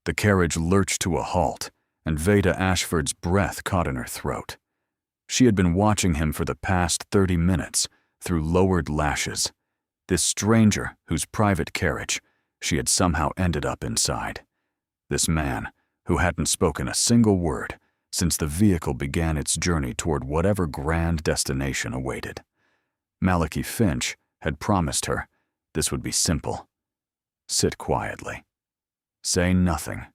The carriage lurched to a halt, and Veda Ashford's breath caught in her throat. She had been watching him for the past 30 minutes through lowered lashes. This stranger whose private carriage she had somehow ended up inside. This man who hadn't spoken a single word since the vehicle began its journey toward whatever grand destination awaited. Malachi Finch had promised her this would be simple. Sit quietly. Say nothing.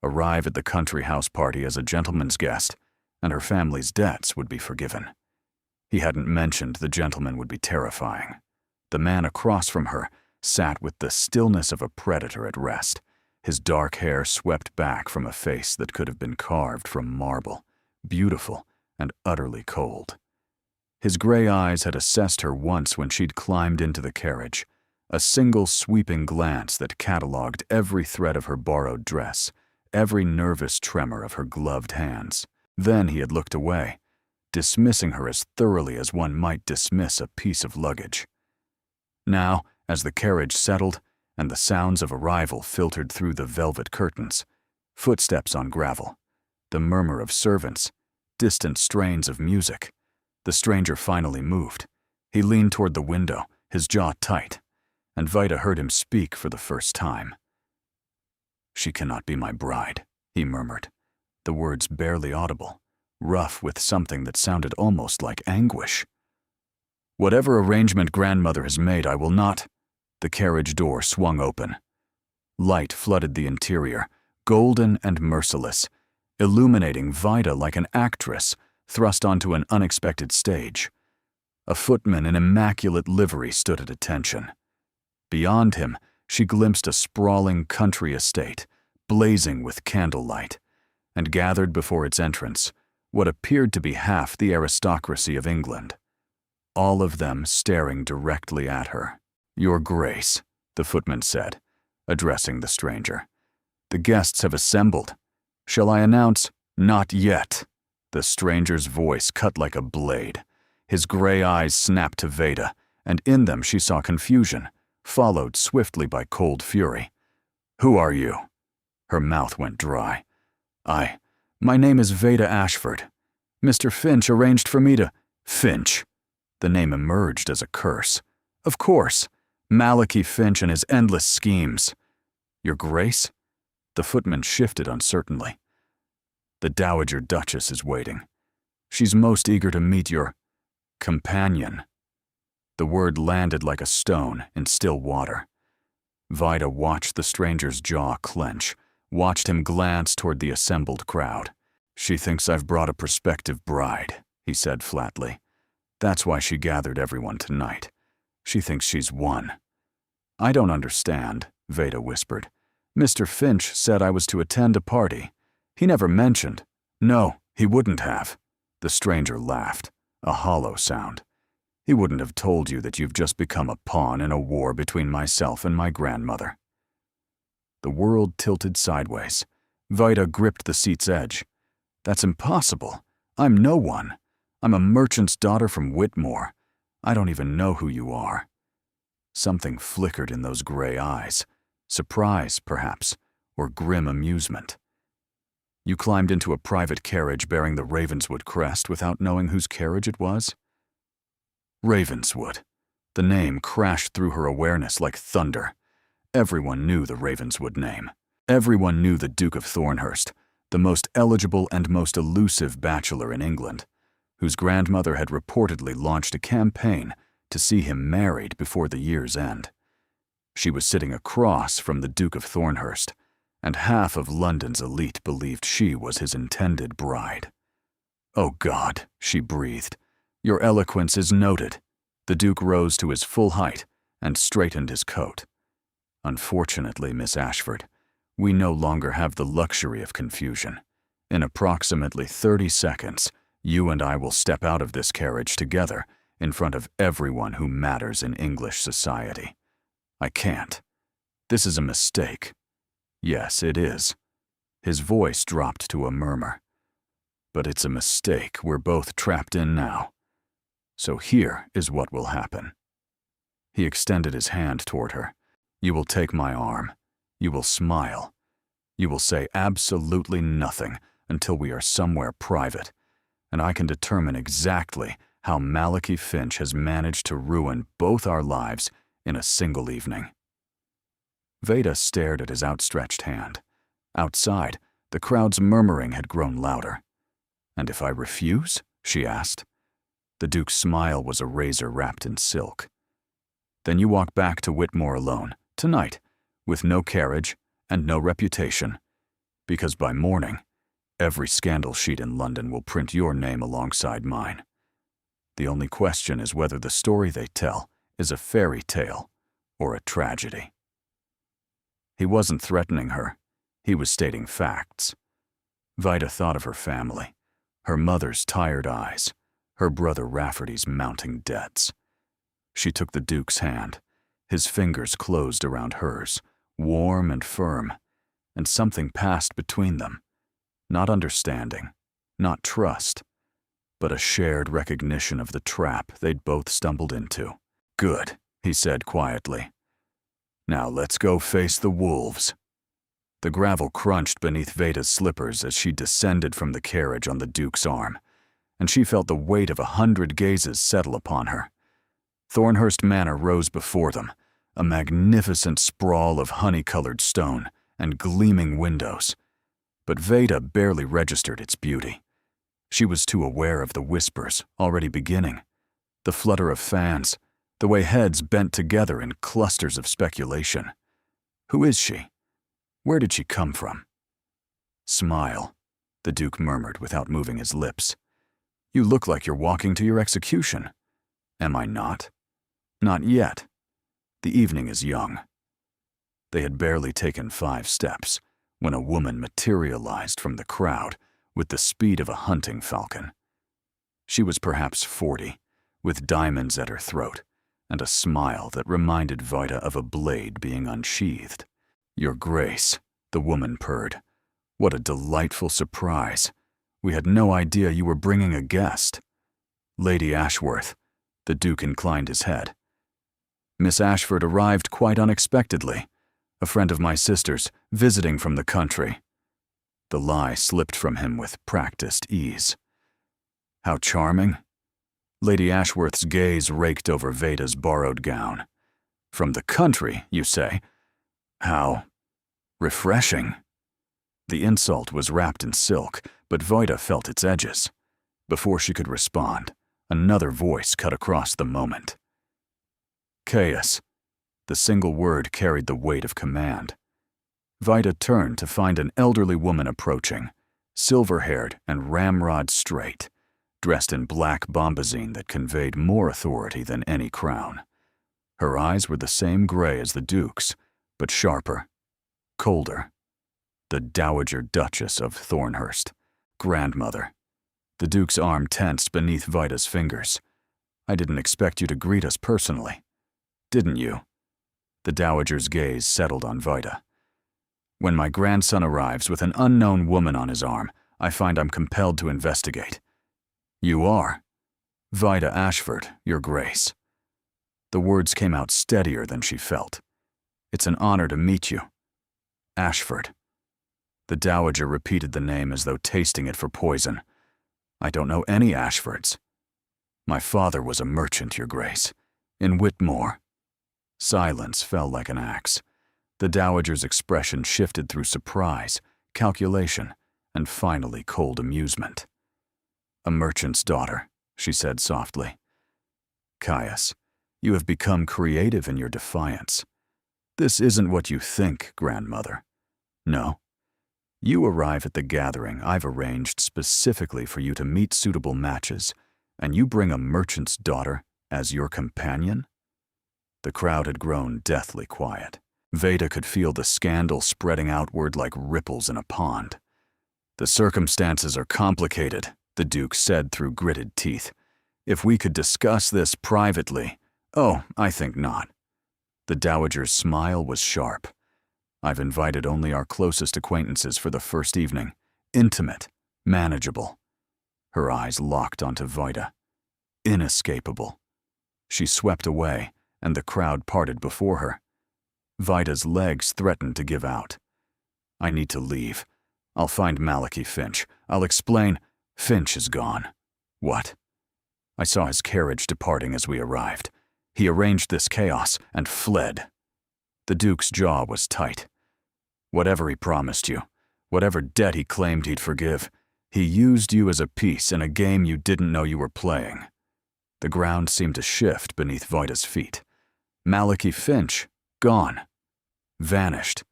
Arrive at the country house party as a gentleman's guest, and her family's debts would be forgiven. He hadn't mentioned the gentleman would be terrifying. The man across from her sat with the stillness of a predator at rest, his dark hair swept back from a face that could have been carved from marble, beautiful and utterly cold. His gray eyes had assessed her once when she'd climbed into the carriage, a single sweeping glance that catalogued every thread of her borrowed dress, every nervous tremor of her gloved hands. Then he had looked away, dismissing her as thoroughly as one might dismiss a piece of luggage. Now, as the carriage settled and the sounds of arrival filtered through the velvet curtains, footsteps on gravel, the murmur of servants, distant strains of music, the stranger finally moved. He leaned toward the window, his jaw tight, and Vida heard him speak for the first time. "She cannot be my bride," he murmured, the words barely audible, rough with something that sounded almost like anguish. "Whatever arrangement grandmother has made, I will not—" The carriage door swung open. Light flooded the interior, golden and merciless, illuminating Vida like an actress thrust onto an unexpected stage. A footman in immaculate livery stood at attention. Beyond him, she glimpsed a sprawling country estate, blazing with candlelight, and gathered before its entrance what appeared to be half the aristocracy of England, all of them staring directly at her. "Your Grace," the footman said, addressing the stranger, "the guests have assembled. Shall I announce—" "Not yet." The stranger's voice cut like a blade. His gray eyes snapped to Veda, and in them she saw confusion, followed swiftly by cold fury. "Who are you?" Her mouth went dry. My name is Veda Ashford. Mr. Finch arranged for me to—" "Finch." The name emerged as a curse. "Of course. Malachi Finch and his endless schemes." "Your Grace?" The footman shifted uncertainly. "The Dowager Duchess is waiting. She's most eager to meet your companion." The word landed like a stone in still water. Vida watched the stranger's jaw clench, watched him glance toward the assembled crowd. "She thinks I've brought a prospective bride," he said flatly. "That's why she gathered everyone tonight. She thinks she's won." "I don't understand," Veda whispered. "Mr. Finch said I was to attend a party. He never mentioned—" "No, he wouldn't have." The stranger laughed, a hollow sound. "He wouldn't have told you that you've just become a pawn in a war between myself and my grandmother." The world tilted sideways. Vida gripped the seat's edge. "That's impossible. I'm no one. I'm a merchant's daughter from Whitmore. I don't even know who you are." Something flickered in those gray eyes. Surprise, perhaps, or grim amusement. "You climbed into a private carriage bearing the Ravenswood crest without knowing whose carriage it was?" Ravenswood. The name crashed through her awareness like thunder. Everyone knew the Ravenswood name. Everyone knew the Duke of Thornhurst, the most eligible and most elusive bachelor in England, whose grandmother had reportedly launched a campaign to see him married before the year's end. She was sitting across from the Duke of Thornhurst, and half of London's elite believed she was his intended bride. "Oh God," she breathed. "Your eloquence is noted." The Duke rose to his full height and straightened his coat. "Unfortunately, Miss Ashford, we no longer have the luxury of confusion. In approximately 30 seconds, you and I will step out of this carriage together in front of everyone who matters in English society. I can't. This is a mistake." "Yes, it is." His voice dropped to a murmur. "But it's a mistake we're both trapped in now. So here is what will happen." He extended his hand toward her. "You will take my arm. You will smile. You will say absolutely nothing until we are somewhere private, and I can determine exactly how Malachi Finch has managed to ruin both our lives in a single evening." Veda stared at his outstretched hand. Outside, the crowd's murmuring had grown louder. "And if I refuse?" she asked. The Duke's smile was a razor wrapped in silk. "Then you walk back to Whitmore alone, tonight, with no carriage and no reputation, because by morning, every scandal sheet in London will print your name alongside mine. The only question is whether the story they tell is a fairy tale or a tragedy." He wasn't threatening her. He was stating facts. Vida thought of her family, her mother's tired eyes, her brother Rafferty's mounting debts. She took the Duke's hand. His fingers closed around hers, warm and firm, and something passed between them. Not understanding, not trust, but a shared recognition of the trap they'd both stumbled into. "Good," he said quietly. "Now let's go face the wolves." The gravel crunched beneath Veda's slippers as she descended from the carriage on the Duke's arm, and she felt the weight of 100 gazes settle upon her. Thornhurst Manor rose before them, a magnificent sprawl of honey-colored stone and gleaming windows. But Veda barely registered its beauty. She was too aware of the whispers already beginning, the flutter of fans, the way heads bent together in clusters of speculation. Who is she? Where did she come from? "Smile," the Duke murmured without moving his lips. "You look like you're walking to your execution." "Am I not?" "Not yet. The evening is young." They had barely taken 5 steps when a woman materialized from the crowd with the speed of a hunting falcon. She was perhaps 40, with diamonds at her throat and a smile that reminded Vida of a blade being unsheathed. "Your Grace," the woman purred. "What a delightful surprise. We had no idea you were bringing a guest." "Lady Ashworth," the Duke inclined his head. "Miss Ashford arrived quite unexpectedly. A friend of my sister's, visiting from the country." The lie slipped from him with practiced ease. "How charming." Lady Ashworth's gaze raked over Veda's borrowed gown. "From the country, you say? How refreshing." The insult was wrapped in silk, but Vida felt its edges. Before she could respond, another voice cut across the moment. "Caius." The single word carried the weight of command. Vida turned to find an elderly woman approaching, silver-haired and ramrod straight, dressed in black bombazine that conveyed more authority than any crown. Her eyes were the same gray as the Duke's, but sharper, colder. The Dowager Duchess of Thornhurst, grandmother. The Duke's arm tensed beneath Vida's fingers. "I didn't expect you to greet us personally. Didn't you?" The Dowager's gaze settled on Vida. "When my grandson arrives with an unknown woman on his arm, I find I'm compelled to investigate." "You are?" "Vida Ashford, Your Grace." The words came out steadier than she felt. "It's an honor to meet you." "Ashford." The Dowager repeated the name as though tasting it for poison. "I don't know any Ashfords." "My father was a merchant, Your Grace, in Whitmore." Silence fell like an axe. The Dowager's expression shifted through surprise, calculation, and finally cold amusement. "A merchant's daughter," she said softly. "Caius, you have become creative in your defiance. This isn't what you think, grandmother. No. You arrive at the gathering I've arranged specifically for you to meet suitable matches, and you bring a merchant's daughter as your companion?" The crowd had grown deathly quiet. Veda could feel the scandal spreading outward like ripples in a pond. "The circumstances are complicated," the Duke said through gritted teeth. "If we could discuss this privately—" "Oh, I think not." The Dowager's smile was sharp. "I've invited only our closest acquaintances for the first evening. Intimate, manageable." Her eyes locked onto Vida. Inescapable. She swept away, and the crowd parted before her. Vida's legs threatened to give out. I need to leave. I'll find Malachi Finch. I'll explain. Finch is gone. What? I saw his carriage departing as we arrived. He arranged this chaos and fled. The Duke's jaw was tight. Whatever he promised you, whatever debt he claimed he'd forgive, he used you as a piece in a game you didn't know you were playing. The ground seemed to shift beneath Vida's feet. Malachi Finch, gone. Vanished,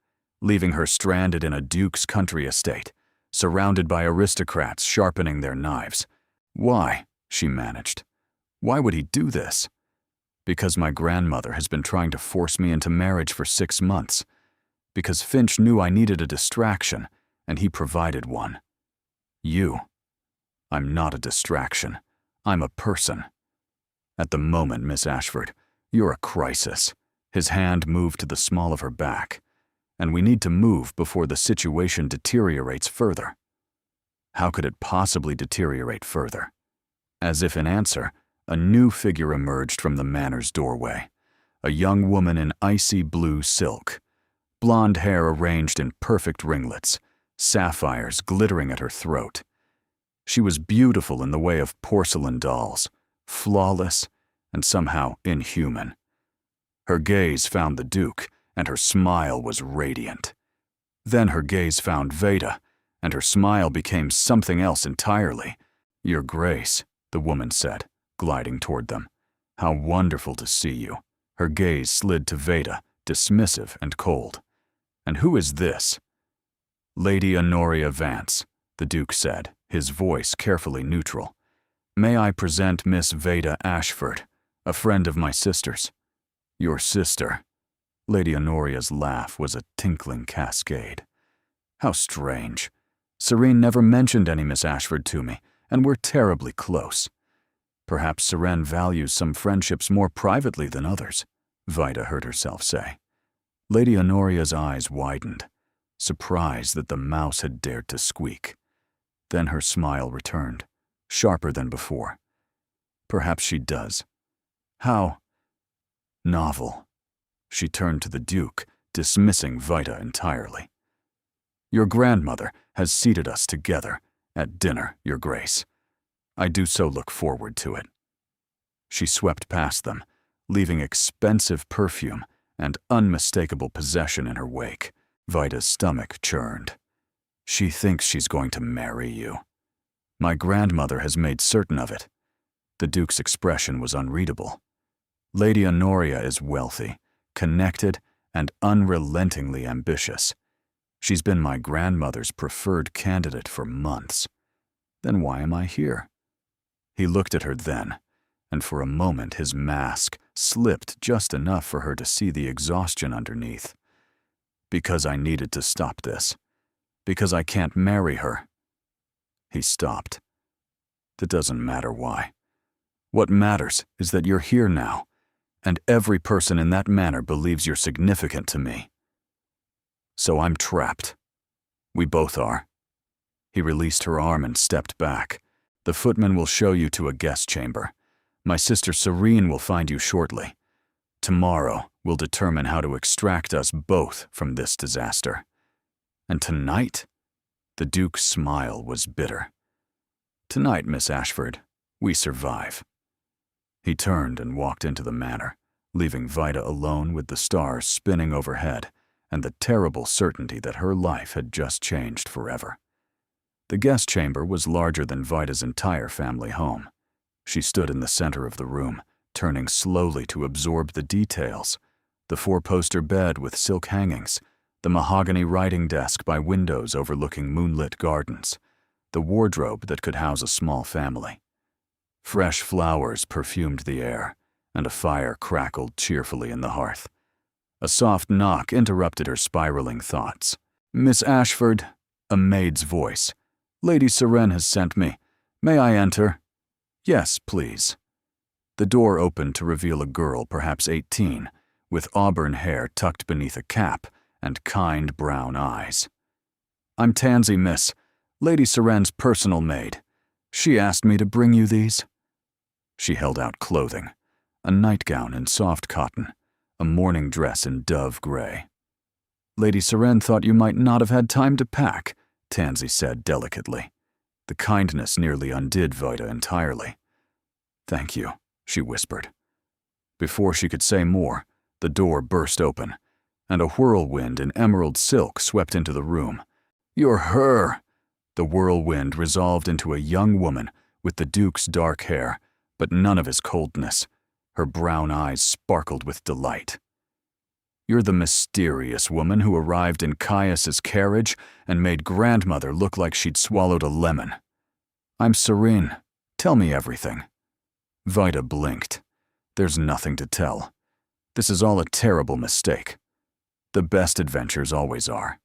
leaving her stranded in a Duke's country estate, surrounded by aristocrats sharpening their knives. Why? She managed. Why would he do this? Because my grandmother has been trying to force me into marriage for 6 months. Because Finch knew I needed a distraction, and he provided one. You. I'm not a distraction. I'm a person. At the moment, Miss Ashford, you're a crisis. His hand moved to the small of her back. And we need to move before the situation deteriorates further. How could it possibly deteriorate further? As if in answer, a new figure emerged from the manor's doorway. A young woman in icy blue silk. Blonde hair arranged in perfect ringlets, sapphires glittering at her throat. She was beautiful in the way of porcelain dolls, flawless and somehow inhuman. Her gaze found the Duke, and her smile was radiant. Then her gaze found Veda, and her smile became something else entirely. Your Grace, the woman said, gliding toward them. How wonderful to see you. Her gaze slid to Veda, dismissive and cold. And who is this? Lady Honoria Vance, the Duke said, his voice carefully neutral. May I present Miss Veda Ashford, a friend of my sister's. Your sister. Lady Honoria's laugh was a tinkling cascade. How strange. Serene never mentioned any Miss Ashford to me, and we're terribly close. Perhaps Serene values some friendships more privately than others, Vida heard herself say. Lady Honoria's eyes widened, surprised that the mouse had dared to squeak. Then her smile returned, sharper than before. Perhaps she does. How novel. She turned to the Duke, dismissing Vida entirely. Your grandmother has seated us together at dinner, Your Grace. I do so look forward to it. She swept past them, leaving expensive perfume and unmistakable possession in her wake. Vida's stomach churned. She thinks she's going to marry you. My grandmother has made certain of it. The Duke's expression was unreadable. Lady Honoria is wealthy, connected, and unrelentingly ambitious. She's been my grandmother's preferred candidate for months. Then why am I here? He looked at her then, and for a moment his mask slipped just enough for her to see the exhaustion underneath. Because I needed to stop this. Because I can't marry her. He stopped. It doesn't matter why. What matters is that you're here now, and every person in that manor believes you're significant to me. So I'm trapped. We both are. He released her arm and stepped back. The footman will show you to a guest chamber. My sister Serene will find you shortly. Tomorrow will determine how to extract us both from this disaster. And tonight? The Duke's smile was bitter. Tonight, Miss Ashford, we survive. He turned and walked into the manor, leaving Vida alone with the stars spinning overhead and the terrible certainty that her life had just changed forever. The guest chamber was larger than Vida's entire family home. She stood in the center of the room, turning slowly to absorb the details. The 4-poster bed with silk hangings, the mahogany writing desk by windows overlooking moonlit gardens, the wardrobe that could house a small family. Fresh flowers perfumed the air, and a fire crackled cheerfully in the hearth. A soft knock interrupted her spiraling thoughts. Miss Ashford, a maid's voice. Lady Serene has sent me. May I enter? Yes, please. The door opened to reveal a girl, perhaps 18, with auburn hair tucked beneath a cap and kind brown eyes. I'm Tansy, miss, Lady Serene's personal maid. She asked me to bring you these. She held out clothing, a nightgown in soft cotton, a morning dress in dove gray. Lady Seren thought you might not have had time to pack, Tansy said delicately. The kindness nearly undid Vida entirely. Thank you, she whispered. Before she could say more, the door burst open, and a whirlwind in emerald silk swept into the room. You're her! The whirlwind resolved into a young woman with the Duke's dark hair, but none of his coldness. Her brown eyes sparkled with delight. You're the mysterious woman who arrived in Caius's carriage and made grandmother look like she'd swallowed a lemon. I'm Serene. Tell me everything. Vida blinked. There's nothing to tell. This is all a terrible mistake. The best adventures always are.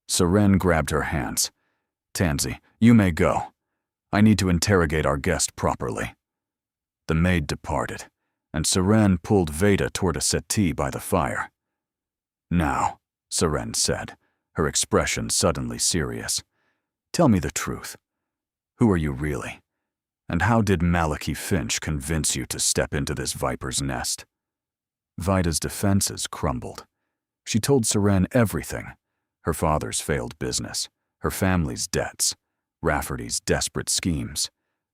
Seren grabbed her hands. Tansy, you may go. I need to interrogate our guest properly. The maid departed, and Seren pulled Vida toward a settee by the fire. Now, Seren said, her expression suddenly serious. Tell me the truth. Who are you really? And how did Malachi Finch convince you to step into this viper's nest? Vida's defenses crumbled. She told Seren everything. Her father's failed business, her family's debts, Rafferty's desperate schemes,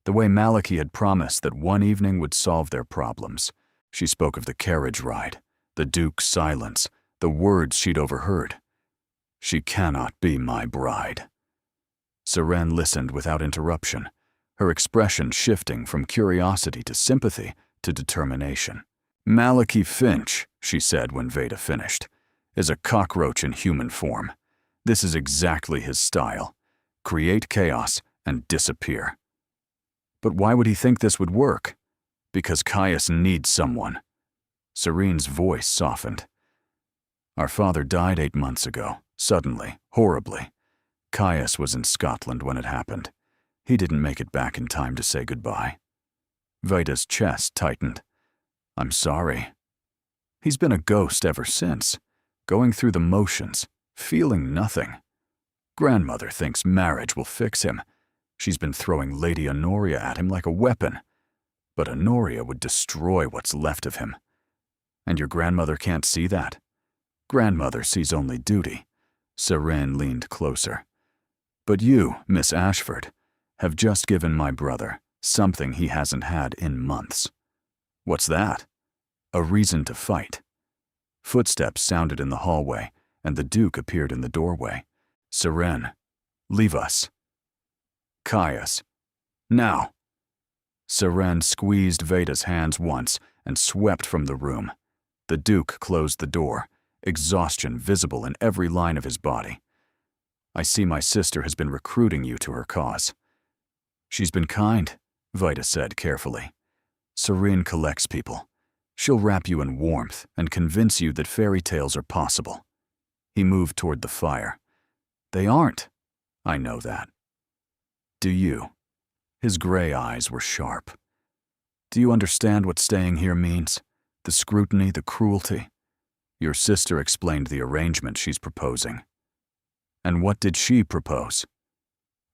the way Malachi had promised that one evening would solve their problems. She spoke of the carriage ride, the Duke's silence, the words she'd overheard. She cannot be my bride. Seren listened without interruption, her expression shifting from curiosity to sympathy to determination. Malachi Finch, she said when Vida finished, is a cockroach in human form. This is exactly his style. Create chaos and disappear. But why would he think this would work? Because Caius needs someone. Serene's voice softened. Our father died 8 months ago, suddenly, horribly. Caius was in Scotland when it happened. He didn't make it back in time to say goodbye. Vida's chest tightened. I'm sorry. He's been a ghost ever since, going through the motions, feeling nothing. Grandmother thinks marriage will fix him. She's been throwing Lady Honoria at him like a weapon. But Honoria would destroy what's left of him. And your grandmother can't see that? Grandmother sees only duty. Seren leaned closer. But you, Miss Ashford, have just given my brother something he hasn't had in months. What's that? A reason to fight. Footsteps sounded in the hallway, and the Duke appeared in the doorway. Seren, leave us. Caius. Now. Seren squeezed Vida's hands once and swept from the room. The Duke closed the door, exhaustion visible in every line of his body. I see my sister has been recruiting you to her cause. She's been kind, Vida said carefully. Serene collects people. She'll wrap you in warmth and convince you that fairy tales are possible. He moved toward the fire. They aren't. I know that. Do you? His gray eyes were sharp. Do you understand what staying here means? The scrutiny, the cruelty? Your sister explained the arrangement she's proposing. And what did she propose?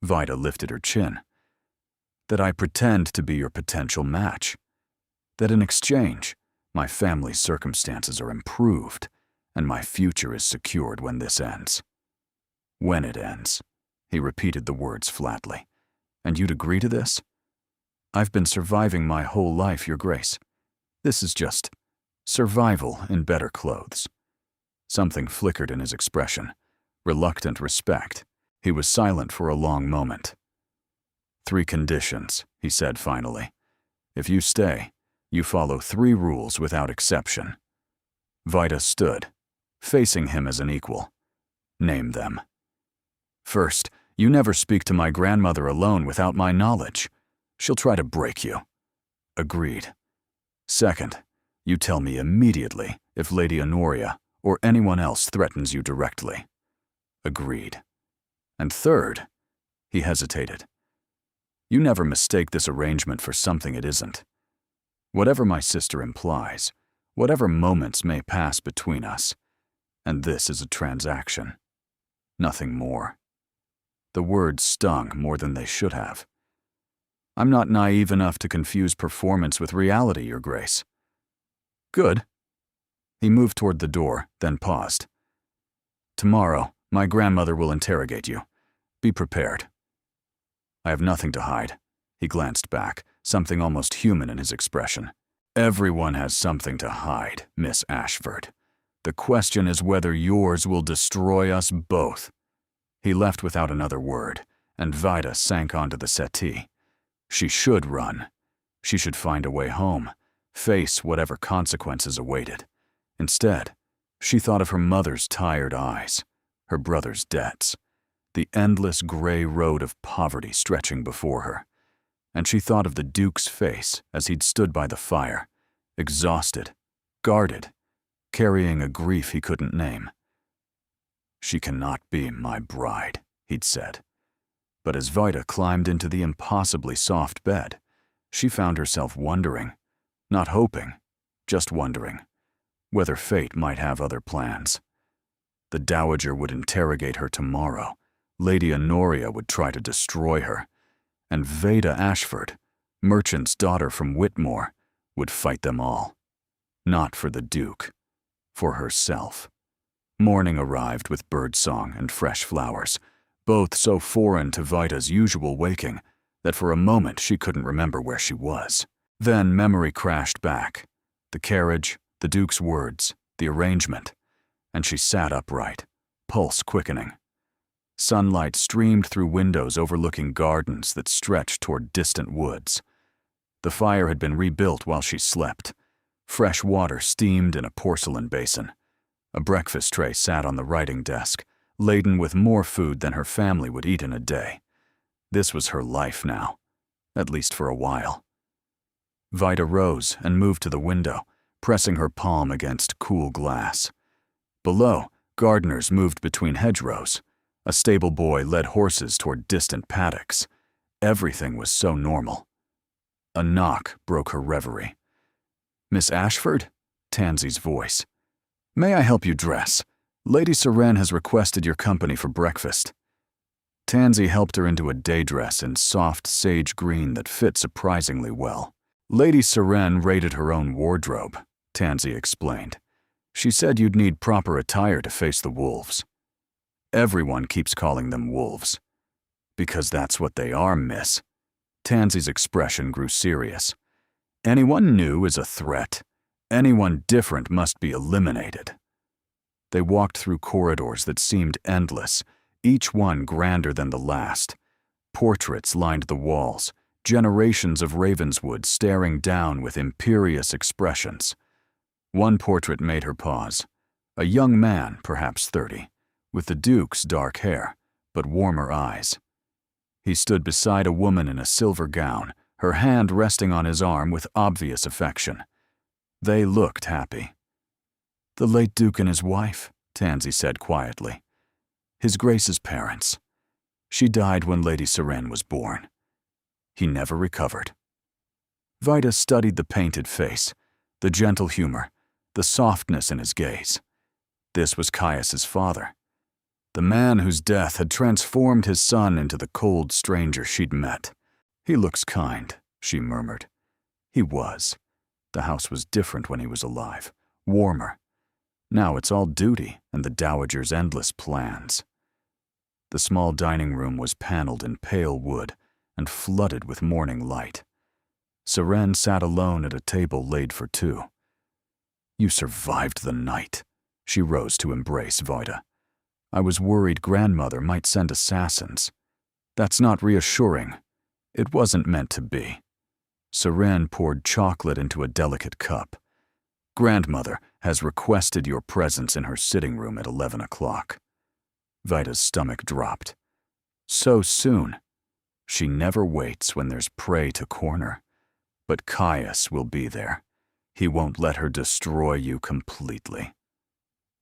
Vida lifted her chin. That I pretend to be your potential match. That in exchange, my family's circumstances are improved, and my future is secured when this ends. When it ends, he repeated the words flatly. And you'd agree to this? I've been surviving my whole life, Your Grace. This is just survival in better clothes. Something flickered in his expression. Reluctant respect. He was silent for a long moment. 3 conditions, he said finally. If you stay, you follow 3 rules without exception. Vida stood, facing him as an equal. Name them. First, you never speak to my grandmother alone without my knowledge. She'll try to break you. Agreed. Second, you tell me immediately if Lady Honoria or anyone else threatens you directly. Agreed. And third, he hesitated. You never mistake this arrangement for something it isn't. Whatever my sister implies, whatever moments may pass between us, and this is a transaction. Nothing more. The words stung more than they should have. I'm not naive enough to confuse performance with reality, Your Grace. Good. He moved toward the door, then paused. Tomorrow, my grandmother will interrogate you. Be prepared." "I have nothing to hide." He glanced back, something almost human in his expression. "Everyone has something to hide, Miss Ashford. The question is whether yours will destroy us both." He left without another word, and Vida sank onto the settee. She should run. She should find a way home, face whatever consequences awaited. Instead, she thought of her mother's tired eyes, her brother's debts, the endless gray road of poverty stretching before her. And she thought of the Duke's face as he'd stood by the fire, exhausted, guarded, carrying a grief he couldn't name. "She cannot be my bride," he'd said. But as Vida climbed into the impossibly soft bed, she found herself wondering, not hoping, just wondering, whether fate might have other plans. The Dowager would interrogate her tomorrow. Lady Honoria would try to destroy her. And Vida Ashford, merchant's daughter from Whitmore, would fight them all. Not for the Duke, for herself. Morning arrived with birdsong and fresh flowers, both so foreign to Vida's usual waking that for a moment she couldn't remember where she was. Then memory crashed back. The carriage, the Duke's words, the arrangement, and she sat upright, pulse quickening. Sunlight streamed through windows overlooking gardens that stretched toward distant woods. The fire had been rebuilt while she slept. Fresh water steamed in a porcelain basin. A breakfast tray sat on the writing desk, laden with more food than her family would eat in a day. This was her life now, at least for a while. Vida rose and moved to the window, pressing her palm against cool glass. Below, gardeners moved between hedgerows. A stable boy led horses toward distant paddocks. Everything was so normal. A knock broke her reverie. "Miss Ashford?" Tansy's voice. "May I help you dress? Lady Seren has requested your company for breakfast." Tansy helped her into a day dress in soft sage green that fit surprisingly well. "Lady Seren raided her own wardrobe," Tansy explained. "She said you'd need proper attire to face the wolves." "Everyone keeps calling them wolves." "Because that's what they are, miss." Tansy's expression grew serious. "Anyone new is a threat. Anyone different must be eliminated." They walked through corridors that seemed endless, each one grander than the last. Portraits lined the walls, generations of Ravenswood staring down with imperious expressions. One portrait made her pause. A young man, perhaps 30, with the Duke's dark hair, but warmer eyes. He stood beside a woman in a silver gown, her hand resting on his arm with obvious affection. They looked happy. "The late Duke and his wife," Tansy said quietly. "His Grace's parents. She died when Lady Seren was born. He never recovered." Vida studied the painted face, the gentle humor, the softness in his gaze. This was Caius's father. The man whose death had transformed his son into the cold stranger she'd met. "He looks kind," she murmured. He was. The house was different when he was alive, warmer. Now it's all duty and the Dowager's endless plans. The small dining room was paneled in pale wood and flooded with morning light. Seren sat alone at a table laid for two. "You survived the night." She rose to embrace Vida. "I was worried grandmother might send assassins. That's not reassuring. It wasn't meant to be." Seren poured chocolate into a delicate cup. "Grandmother has requested your presence in her sitting room at 11 o'clock. Vida's stomach dropped. So soon. She never waits when there's prey to corner. But Caius will be there. He won't let her destroy you completely."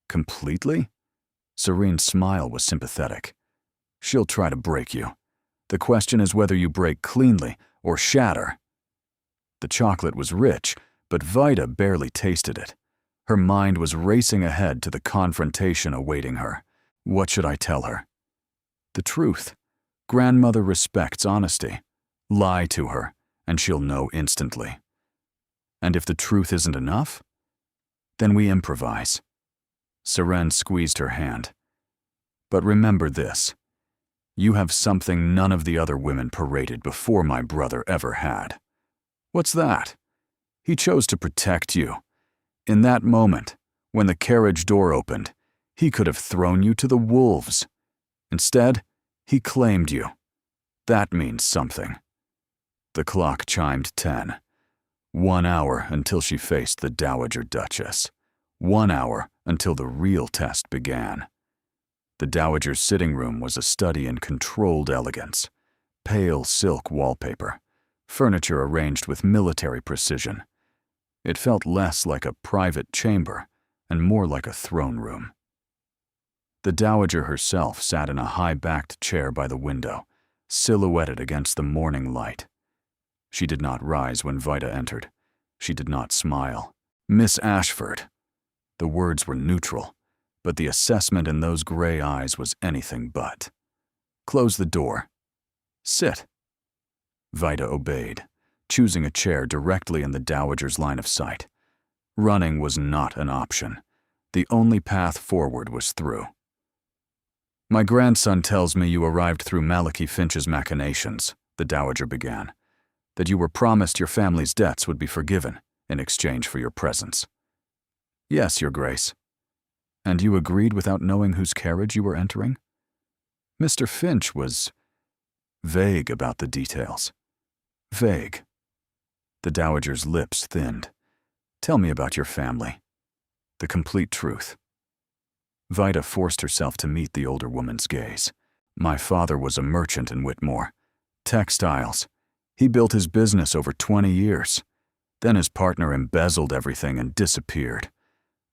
"Completely?" Serene's smile was sympathetic. "She'll try to break you. The question is whether you break cleanly or shatter." The chocolate was rich, but Vida barely tasted it. Her mind was racing ahead to the confrontation awaiting her. What should I tell her? The truth. Grandmother respects honesty. Lie to her, and she'll know instantly. And if the truth isn't enough? Then we improvise. Seren squeezed her hand. But remember this. You have something none of the other women paraded before my brother ever had. What's that? He chose to protect you. In that moment, when the carriage door opened, he could have thrown you to the wolves. Instead, he claimed you. That means something. The clock chimed 10. 1 hour until she faced the Dowager Duchess. 1 hour until the real test began. The Dowager's sitting room was a study in controlled elegance. Pale silk wallpaper, furniture arranged with military precision. It felt less like a private chamber and more like a throne room. The Dowager herself sat in a high-backed chair by the window, silhouetted against the morning light. She did not rise when Vida entered. She did not smile. Miss Ashford. The words were neutral, but the assessment in those gray eyes was anything but. Close the door. Sit. Vida obeyed, choosing a chair directly in the Dowager's line of sight. Running was not an option. The only path forward was through. My grandson tells me you arrived through Malachi Finch's machinations, the Dowager began, that you were promised your family's debts would be forgiven in exchange for your presence. Yes, Your Grace. And you agreed without knowing whose carriage you were entering? Mr. Finch was vague about the details. Vague. The Dowager's lips thinned. Tell me about your family. The complete truth. Vida forced herself to meet the older woman's gaze. My father was a merchant in Whitmore. Textiles. He built his business over 20 years. Then his partner embezzled everything and disappeared.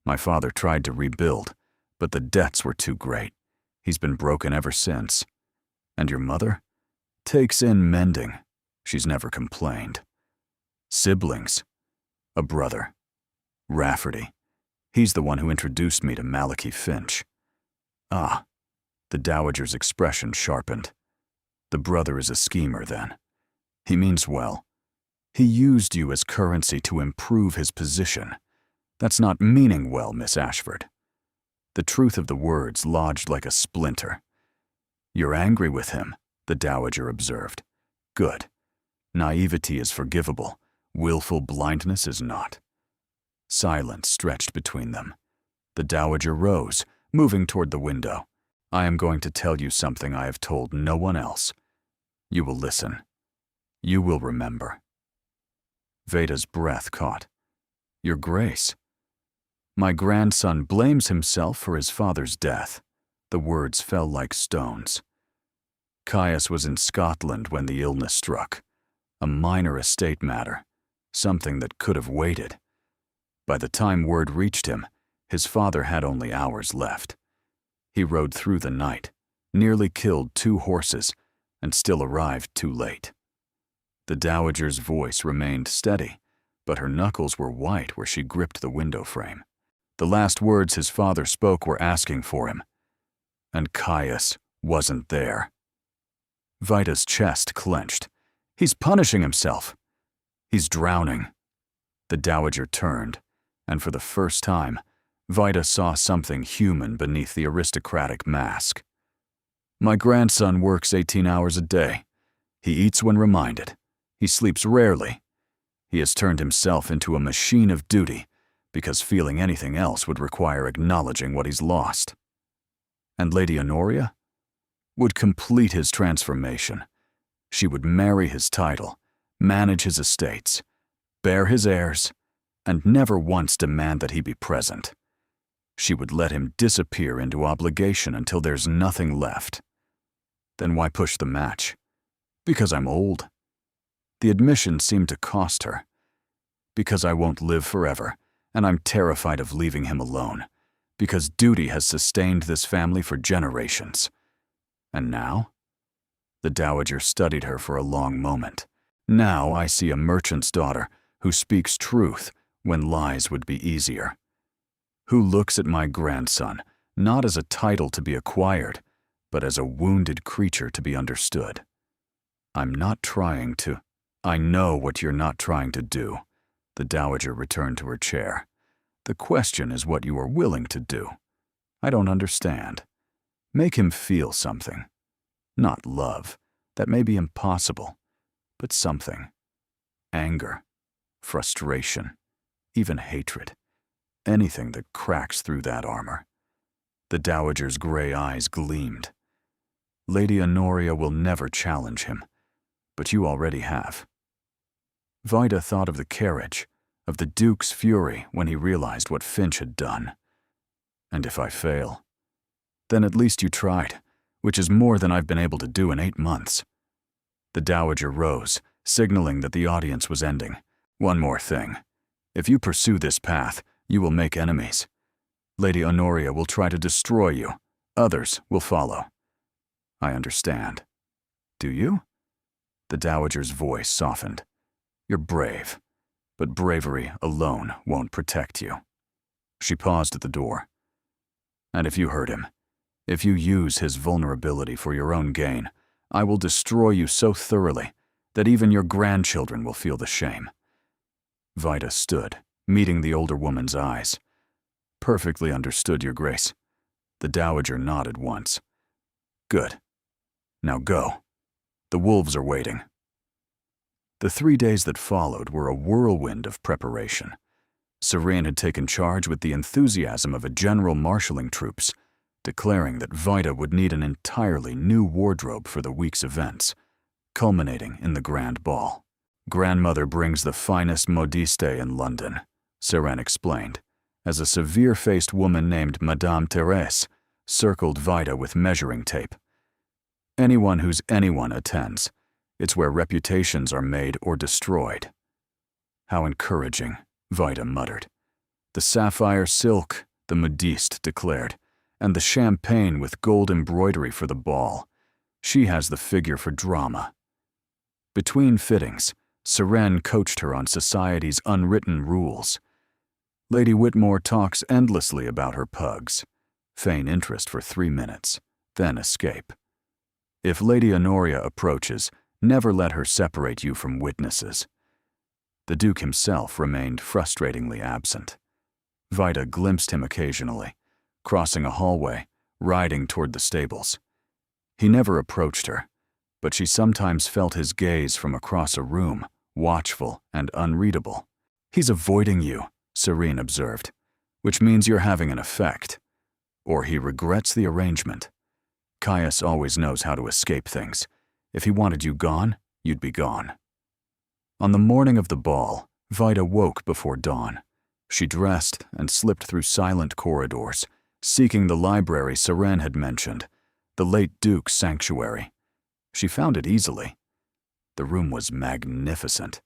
My father tried to rebuild, but the debts were too great. He's been broken ever since. And your mother? Takes in mending. She's never complained. Siblings. A brother. Rafferty. He's the one who introduced me to Malachi Finch. Ah, the Dowager's expression sharpened. The brother is a schemer, then. He means well. He used you as currency to improve his position. That's not meaning well, Miss Ashford. The truth of the words lodged like a splinter. You're angry with him, the Dowager observed. Good. Naivety is forgivable. Willful blindness is not. Silence stretched between them. The Dowager rose, moving toward the window. I am going to tell you something I have told no one else. You will listen. You will remember. Veda's breath caught. Your Grace. My grandson blames himself for his father's death. The words fell like stones. Caius was in Scotland when the illness struck. A minor estate matter. Something that could have waited. By the time word reached him, his father had only hours left. He rode through the night, nearly killed 2 horses, and still arrived too late. The Dowager's voice remained steady, but her knuckles were white where she gripped the window frame. The last words his father spoke were asking for him. And Caius wasn't there. Vida's chest clenched. He's punishing himself. He's drowning. The Dowager turned, and for the first time, Vida saw something human beneath the aristocratic mask. My grandson works 18 hours a day. He eats when reminded. He sleeps rarely. He has turned himself into a machine of duty because feeling anything else would require acknowledging what he's lost. And Lady Honoria would complete his transformation. She would marry his title, manage his estates, bear his heirs, and never once demand that he be present. She would let him disappear into obligation until there's nothing left. Then why push the match? Because I'm old. The admission seemed to cost her. Because I won't live forever, and I'm terrified of leaving him alone. Because duty has sustained this family for generations. And now? The Dowager studied her for a long moment. Now I see a merchant's daughter who speaks truth when lies would be easier. Who looks at my grandson not as a title to be acquired, but as a wounded creature to be understood. I'm not trying to. I know what you're not trying to do. The Dowager returned to her chair. The question is what you are willing to do. I don't understand. Make him feel something. Not love. That may be impossible. But something. Anger. Frustration. Even hatred. Anything that cracks through that armor. The dowager's gray eyes gleamed. Lady Honoria will never challenge him, but you already have. Vida thought of the carriage, of the Duke's fury when he realized what Finch had done. And if I fail, then at least you tried, which is more than I've been able to do in 8 months. The dowager rose, signaling that the audience was ending. One more thing. If you pursue this path, you will make enemies. Lady Honoria will try to destroy you. Others will follow. I understand. Do you? The dowager's voice softened. You're brave, but bravery alone won't protect you. She paused at the door. And if you hurt him, if you use his vulnerability for your own gain, I will destroy you so thoroughly that even your grandchildren will feel the shame. Vida stood, meeting the older woman's eyes. Perfectly understood, Your Grace. The dowager nodded once. Good. Now go. The wolves are waiting. The 3 days that followed were a whirlwind of preparation. Serene had taken charge with the enthusiasm of a general marshalling troops, declaring that Vida would need an entirely new wardrobe for the week's events, culminating in the grand ball. Grandmother brings the finest modiste in London, Serene explained, as a severe-faced woman named Madame Thérèse circled Vida with measuring tape. Anyone who's anyone attends. It's where reputations are made or destroyed. How encouraging, Vida muttered. The sapphire silk, the modiste declared, and the champagne with gold embroidery for the ball. She has the figure for drama. Between fittings, Serene coached her on society's unwritten rules. Lady Whitmore talks endlessly about her pugs. Feign interest for 3 minutes, then escape. If Lady Honoria approaches, never let her separate you from witnesses. The Duke himself remained frustratingly absent. Vida glimpsed him occasionally, crossing a hallway, riding toward the stables. He never approached her, but she sometimes felt his gaze from across a room, watchful and unreadable. He's avoiding you, Serene observed, which means you're having an effect. Or he regrets the arrangement. Caius always knows how to escape things. If he wanted you gone, you'd be gone. On the morning of the ball, Vida woke before dawn. She dressed and slipped through silent corridors, seeking the library Serene had mentioned, the late Duke's sanctuary. She found it easily. The room was magnificent.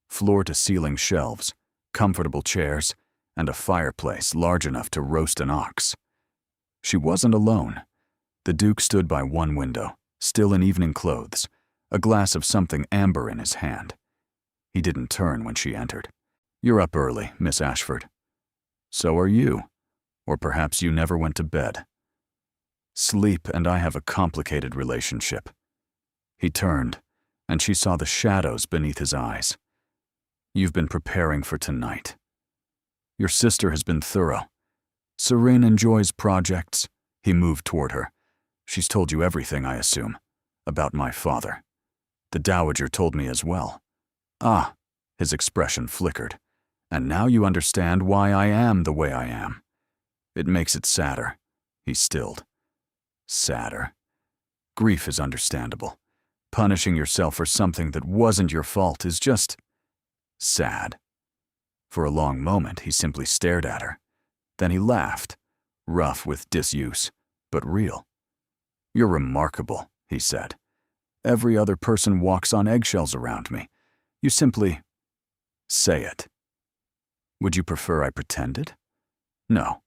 Floor-to-ceiling shelves, comfortable chairs, and a fireplace large enough to roast an ox. She wasn't alone. The Duke stood by one window, still in evening clothes, a glass of something amber in his hand. He didn't turn when she entered. You're up early, Miss Ashford. So are you. Or perhaps you never went to bed. Sleep and I have a complicated relationship. He turned, and she saw the shadows beneath his eyes. You've been preparing for tonight. Your sister has been thorough. Serene enjoys projects. He moved toward her. She's told you everything, I assume, about my father. The dowager told me as well. Ah, his expression flickered. And now you understand why I am the way I am. It makes it sadder. He stilled. Sadder. Grief is understandable. Punishing yourself for something that wasn't your fault is just sad. For a long moment, he simply stared at her. Then he laughed, rough with disuse, but real. You're remarkable, he said. Every other person walks on eggshells around me. You simply say it. Would you prefer I pretended? No,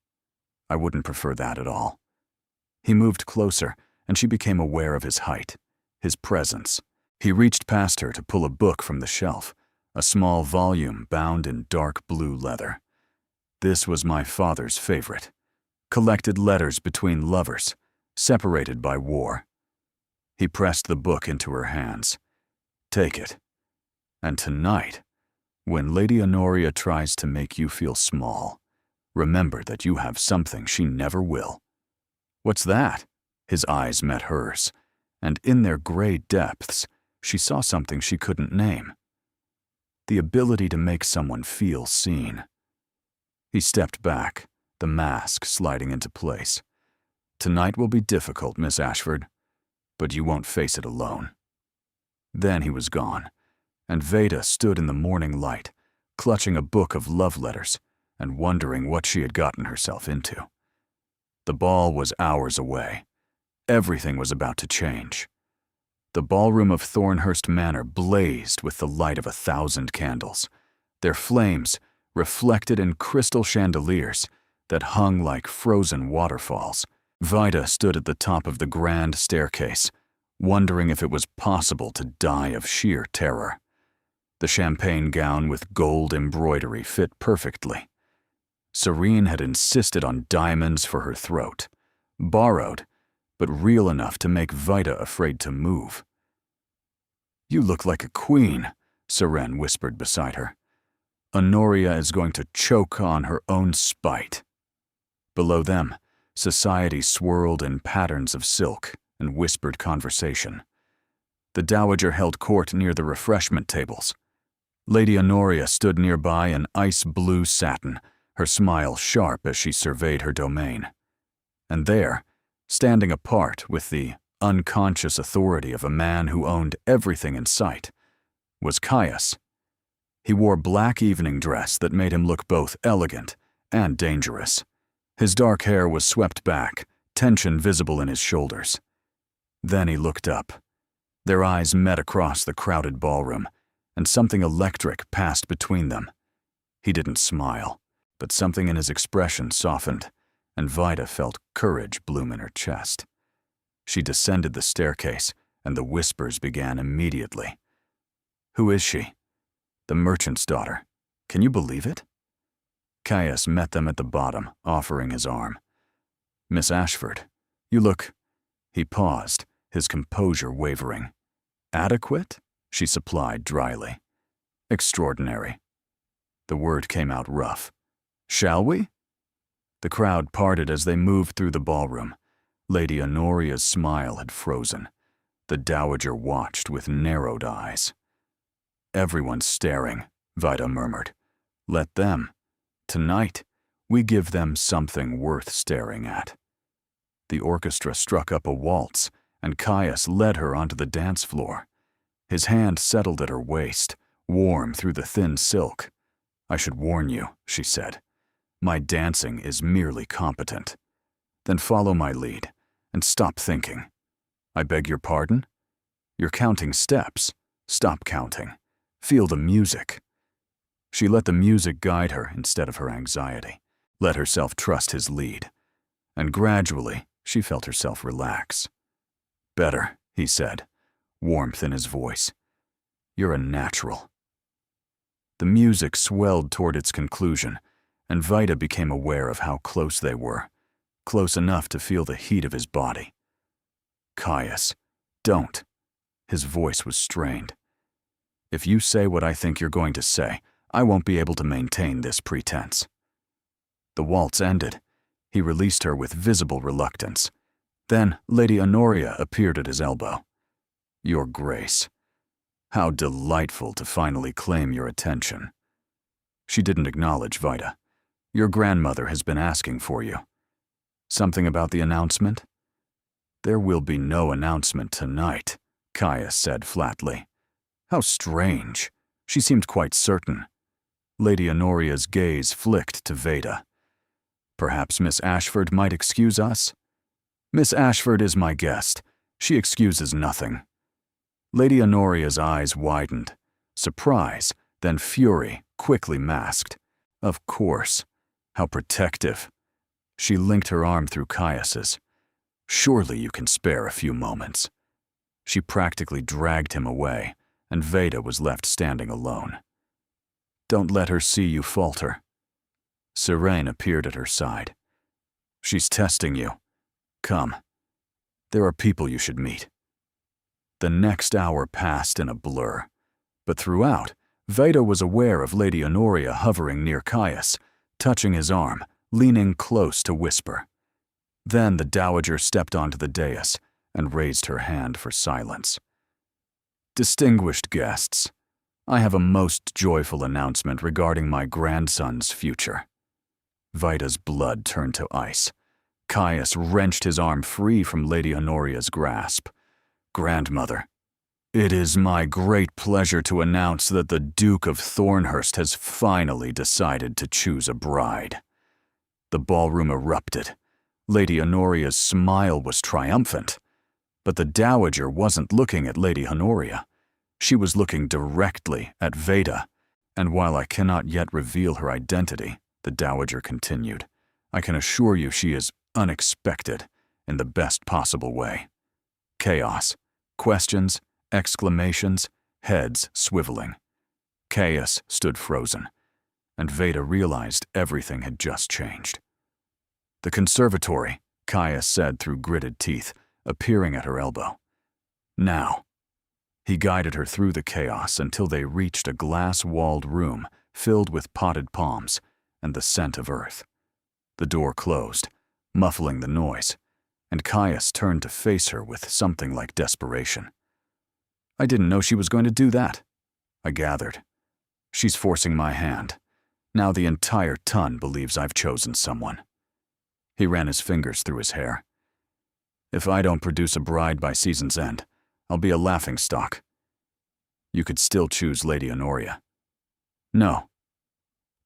I wouldn't prefer that at all. He moved closer, and she became aware of his height, his presence. He reached past her to pull a book from the shelf, a small volume bound in dark blue leather. This was my father's favorite. Collected letters between lovers, separated by war. He pressed the book into her hands. Take it. And tonight, when Lady Honoria tries to make you feel small, remember that you have something she never will. What's that? His eyes met hers, and in their gray depths, she saw something she couldn't name. The ability to make someone feel seen. He stepped back, the mask sliding into place. "Tonight will be difficult, Miss Ashford, but you won't face it alone." Then he was gone, and Veda stood in the morning light, clutching a book of love letters and wondering what she had gotten herself into. The ball was hours away. Everything was about to change. The ballroom of Thornhurst Manor blazed with the light of 1,000 candles, their flames reflected in crystal chandeliers that hung like frozen waterfalls. Vida stood at the top of the grand staircase, wondering if it was possible to die of sheer terror. The champagne gown with gold embroidery fit perfectly. Serene had insisted on diamonds for her throat, borrowed, but real enough to make Vida afraid to move. "You look like a queen," Seren whispered beside her. "Honoria is going to choke on her own spite." Below them, society swirled in patterns of silk and whispered conversation. The dowager held court near the refreshment tables. Lady Honoria stood nearby in ice-blue satin, her smile sharp as she surveyed her domain. And there, standing apart with the unconscious authority of a man who owned everything in sight, was Caius. He wore black evening dress that made him look both elegant and dangerous. His dark hair was swept back, tension visible in his shoulders. Then he looked up. Their eyes met across the crowded ballroom, and something electric passed between them. He didn't smile, but something in his expression softened, and Vida felt courage bloom in her chest. She descended the staircase, and the whispers began immediately. "Who is she?" "The merchant's daughter. Can you believe it?" Caius met them at the bottom, offering his arm. "Miss Ashford, you look—" He paused, his composure wavering. "Adequate?" she supplied dryly. "Extraordinary." The word came out rough. "Shall we?" The crowd parted as they moved through the ballroom. Lady Honoria's smile had frozen. The dowager watched with narrowed eyes. "Everyone's staring," Vida murmured. "Let them. Tonight, we give them something worth staring at." The orchestra struck up a waltz, and Caius led her onto the dance floor. His hand settled at her waist, warm through the thin silk. "I should warn you," she said. "My dancing is merely competent. Then follow my lead, and stop thinking." "I beg your pardon?" "You're counting steps. Stop counting. Feel the music." She let the music guide her instead of her anxiety, let herself trust his lead, and gradually she felt herself relax. "Better," he said, warmth in his voice. "You're a natural." The music swelled toward its conclusion, and Vida became aware of how close they were, close enough to feel the heat of his body. "Caius, don't." His voice was strained. "If you say what I think you're going to say, I won't be able to maintain this pretense." The waltz ended. He released her with visible reluctance. Then Lady Honoria appeared at his elbow. "Your Grace. How delightful to finally claim your attention." She didn't acknowledge Vida. "Your grandmother has been asking for you." "Something about the announcement?" "There will be no announcement tonight," Caius said flatly. "How strange." She seemed quite certain. Lady Honoria's gaze flicked to Vida. "Perhaps Miss Ashford might excuse us?" "Miss Ashford is my guest. She excuses nothing." Lady Honoria's eyes widened. Surprise, then fury, quickly masked. "Of course. How protective." She linked her arm through Caius's. "Surely you can spare a few moments." She practically dragged him away, and Vida was left standing alone. "Don't let her see you falter." Seren appeared at her side. "She's testing you. Come. There are people you should meet." The next hour passed in a blur, but throughout, Vida was aware of Lady Honoria hovering near Caius, touching his arm, leaning close to whisper. Then the Dowager stepped onto the dais and raised her hand for silence. Distinguished guests, I have a most joyful announcement regarding my grandson's future. Vida's blood turned to ice. Caius wrenched his arm free from Lady Honoria's grasp. Grandmother, it is my great pleasure to announce that the Duke of Thornhurst has finally decided to choose a bride. The ballroom erupted. Lady Honoria's smile was triumphant. But the Dowager wasn't looking at Lady Honoria. She was looking directly at Veda, and while I cannot yet reveal her identity, the Dowager continued, I can assure you she is unexpected in the best possible way. Chaos, questions, exclamations, heads swiveling. Caius stood frozen, and Veda realized everything had just changed. The conservatory, Caius said through gritted teeth, appearing at her elbow. Now. He guided her through the chaos until they reached a glass-walled room filled with potted palms and the scent of earth. The door closed, muffling the noise, and Caius turned to face her with something like desperation. I didn't know she was going to do that, I gathered. She's forcing my hand. Now the entire ton believes I've chosen someone. He ran his fingers through his hair. If I don't produce a bride by season's end, I'll be a laughingstock. You could still choose Lady Honoria. No.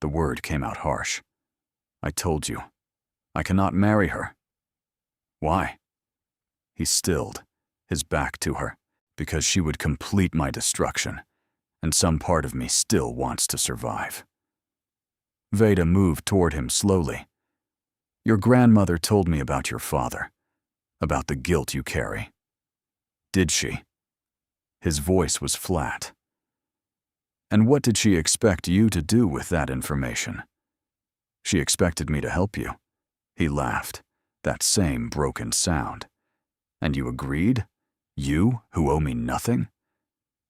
The word came out harsh. I told you. I cannot marry her. Why? He stilled, his back to her, because she would complete my destruction, and some part of me still wants to survive. Veda moved toward him slowly. Your grandmother told me about your father, about the guilt you carry. Did she? His voice was flat. And what did she expect you to do with that information? She expected me to help you. He laughed, that same broken sound. And you agreed? You, who owe me nothing?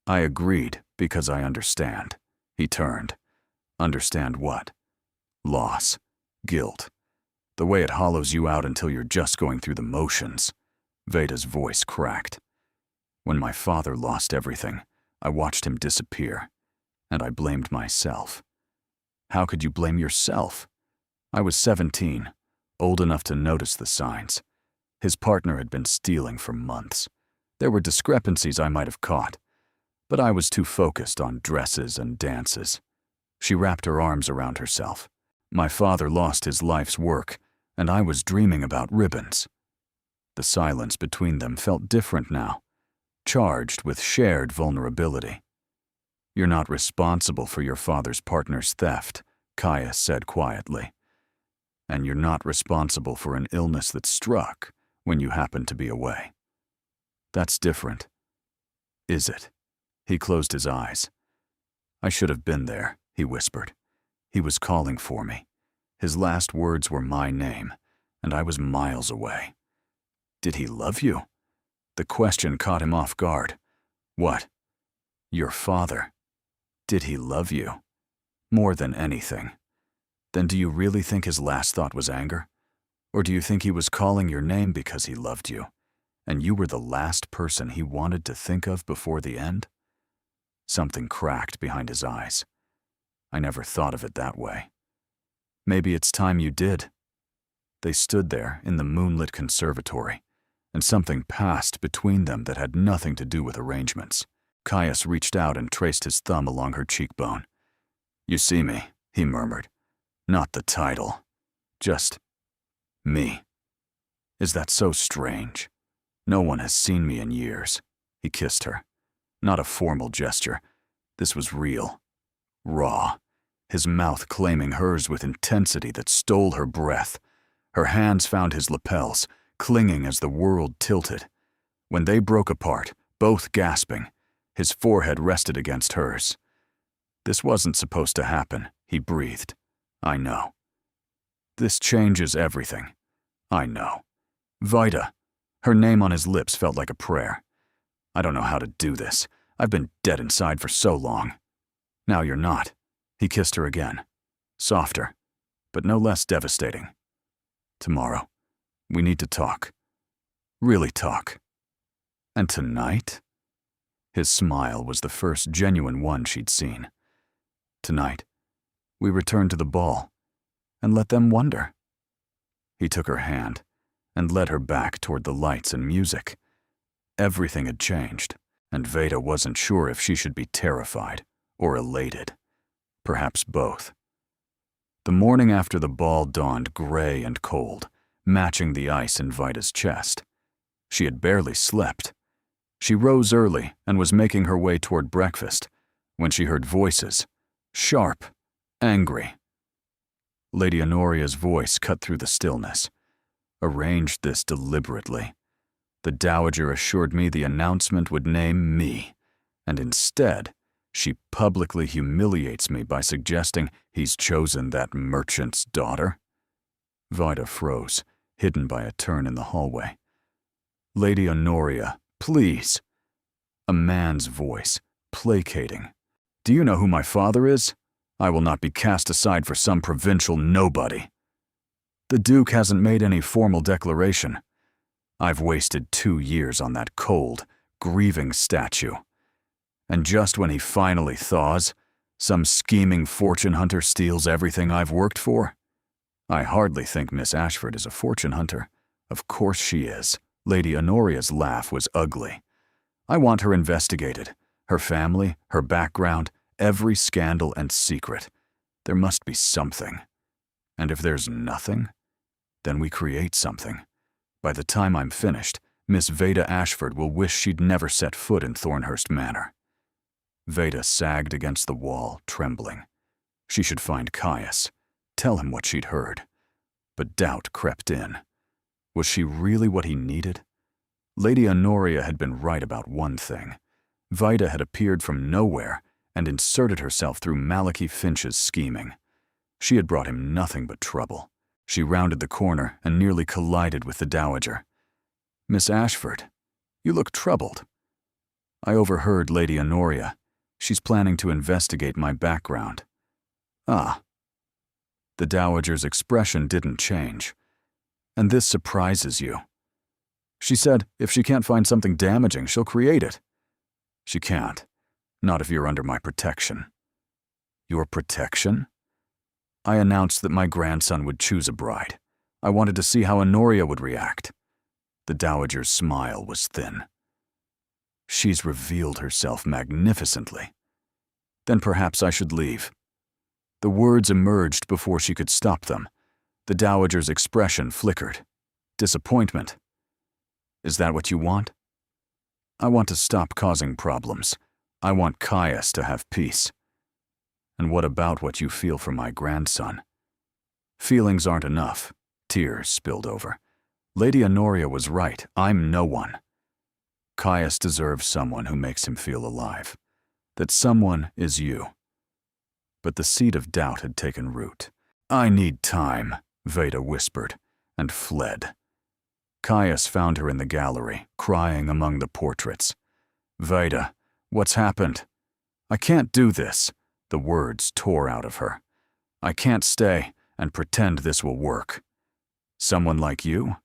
I agreed because I understand. He turned. Understand what? Loss, guilt. The way it hollows you out until you're just going through the motions. Veda's voice cracked. When my father lost everything, I watched him disappear, and I blamed myself. How could you blame yourself? I was 17, old enough to notice the signs. His partner had been stealing for months. There were discrepancies I might have caught, but I was too focused on dresses and dances. She wrapped her arms around herself. My father lost his life's work, and I was dreaming about ribbons. The silence between them felt different now, charged with shared vulnerability. You're not responsible for your father's partner's theft, Caius said quietly. And you're not responsible for an illness that struck when you happened to be away. That's different. Is it? He closed his eyes. I should have been there, he whispered. He was calling for me. His last words were my name, and I was miles away. Did he love you? The question caught him off guard. What? Your father. Did he love you? More than anything. Then do you really think his last thought was anger? Or do you think he was calling your name because he loved you, and you were the last person he wanted to think of before the end? Something cracked behind his eyes. I never thought of it that way. Maybe it's time you did. They stood there in the moonlit conservatory, and something passed between them that had nothing to do with arrangements. Caius reached out and traced his thumb along her cheekbone. You see me, he murmured. Not the title. Just me. Is that so strange? No one has seen me in years. He kissed her. Not a formal gesture. This was real. Raw. His mouth claiming hers with intensity that stole her breath. Her hands found his lapels, clinging as the world tilted. When they broke apart, both gasping, his forehead rested against hers. This wasn't supposed to happen, he breathed. I know. This changes everything. I know. Vida. Her name on his lips felt like a prayer. I don't know how to do this. I've been dead inside for so long. Now you're not. He kissed her again. Softer, but no less devastating. Tomorrow. We need to talk. Really talk. And tonight? His smile was the first genuine one she'd seen. Tonight, we return to the ball and let them wonder. He took her hand and led her back toward the lights and music. Everything had changed, and Veda wasn't sure if she should be terrified or elated. Perhaps both. The morning after the ball dawned gray and cold, matching the ice in Vida's chest. She had barely slept. She rose early and was making her way toward breakfast when she heard voices, sharp, angry. Lady Honoria's voice cut through the stillness. Arranged this deliberately. The Dowager assured me the announcement would name me, and instead, she publicly humiliates me by suggesting he's chosen that merchant's daughter. Vida froze, hidden by a turn in the hallway. Lady Honoria, please. A man's voice, placating. Do you know who my father is? I will not be cast aside for some provincial nobody. The Duke hasn't made any formal declaration. I've wasted 2 years on that cold, grieving statue. And just when he finally thaws, some scheming fortune hunter steals everything I've worked for? I hardly think Miss Ashford is a fortune hunter. Of course she is. Lady Honoria's laugh was ugly. I want her investigated. Her family, her background, every scandal and secret. There must be something. And if there's nothing, then we create something. By the time I'm finished, Miss Veda Ashford will wish she'd never set foot in Thornhurst Manor. Veda sagged against the wall, trembling. She should find Caius, tell him what she'd heard. But doubt crept in. Was she really what he needed? Lady Honoria had been right about one thing. Vida had appeared from nowhere and inserted herself through Malachi Finch's scheming. She had brought him nothing but trouble. She rounded the corner and nearly collided with the Dowager. Miss Ashford, you look troubled. I overheard Lady Honoria. She's planning to investigate my background. Ah. The Dowager's expression didn't change. And this surprises you. She said if she can't find something damaging, she'll create it. She can't. Not if you're under my protection. Your protection? I announced that my grandson would choose a bride. I wanted to see how Honoria would react. The Dowager's smile was thin. She's revealed herself magnificently. Then perhaps I should leave. The words emerged before she could stop them. The Dowager's expression flickered. Disappointment. Is that what you want? I want to stop causing problems. I want Caius to have peace. And what about what you feel for my grandson? Feelings aren't enough. Tears spilled over. Lady Honoria was right. I'm no one. Caius deserves someone who makes him feel alive. That someone is you. But the seed of doubt had taken root. I need time, Veda whispered, and fled. Caius found her in the gallery, crying among the portraits. Veda, what's happened? I can't do this. The words tore out of her. I can't stay and pretend this will work. Someone like you?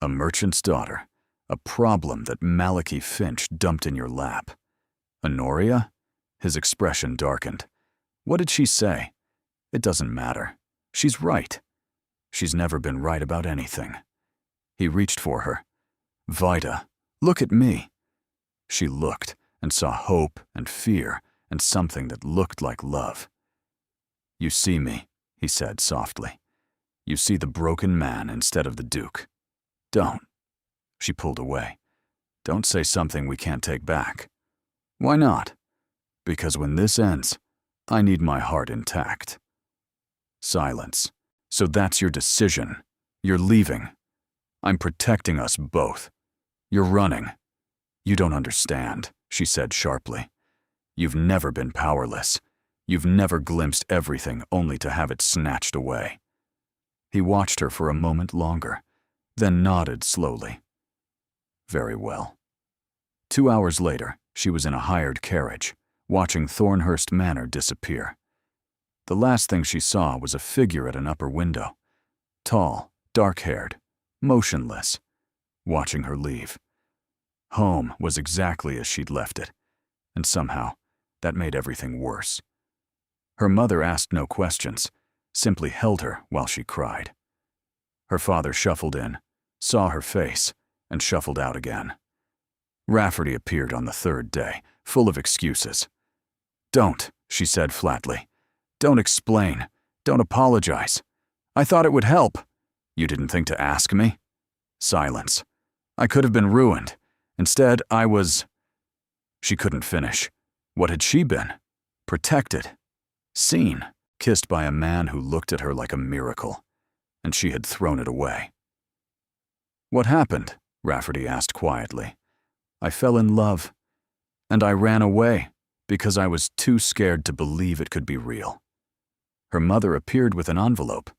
A merchant's daughter. A problem that Malachi Finch dumped in your lap. Honoria? His expression darkened. What did she say? It doesn't matter. She's right. She's never been right about anything. He reached for her. Vida, look at me. She looked and saw hope and fear and something that looked like love. You see me, he said softly. You see the broken man instead of the Duke. Don't. She pulled away. Don't say something we can't take back. Why not? Because when this ends, I need my heart intact. Silence. So that's your decision. You're leaving. I'm protecting us both. You're running. You don't understand, she said sharply. You've never been powerless. You've never glimpsed everything only to have it snatched away. He watched her for a moment longer, then nodded slowly. Very well. 2 hours later, she was in a hired carriage, watching Thornhurst Manor disappear. The last thing she saw was a figure at an upper window. Tall, dark-haired, motionless, watching her leave. Home was exactly as she'd left it, and somehow that made everything worse. Her mother asked no questions, simply held her while she cried. Her father shuffled in, saw her face, and shuffled out again. Rafferty appeared on the third day, full of excuses. "Don't," she said flatly. "Don't explain. Don't apologize. I thought it would help. You didn't think to ask me?" Silence. "I could have been ruined. Instead, I was—" She couldn't finish. What had she been? Protected. Seen. Kissed by a man who looked at her like a miracle. And she had thrown it away. "What happened?" Rafferty asked quietly. "I fell in love. And I ran away because I was too scared to believe it could be real." Her mother appeared with an envelope.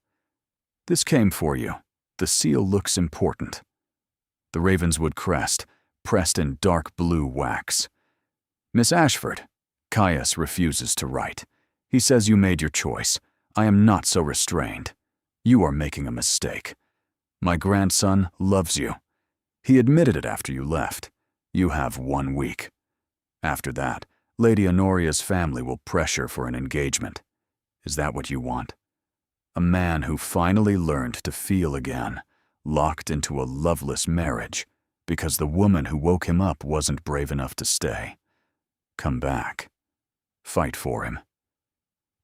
"This came for you. The seal looks important." The Ravenswood crest, pressed in dark blue wax. "Miss Ashford, Caius refuses to write. He says you made your choice. I am not so restrained. You are making a mistake. My grandson loves you. He admitted it after you left. You have 1 week. After that, Lady Honoria's family will pressure for an engagement. Is that what you want? A man who finally learned to feel again, locked into a loveless marriage, because the woman who woke him up wasn't brave enough to stay. Come back. Fight for him.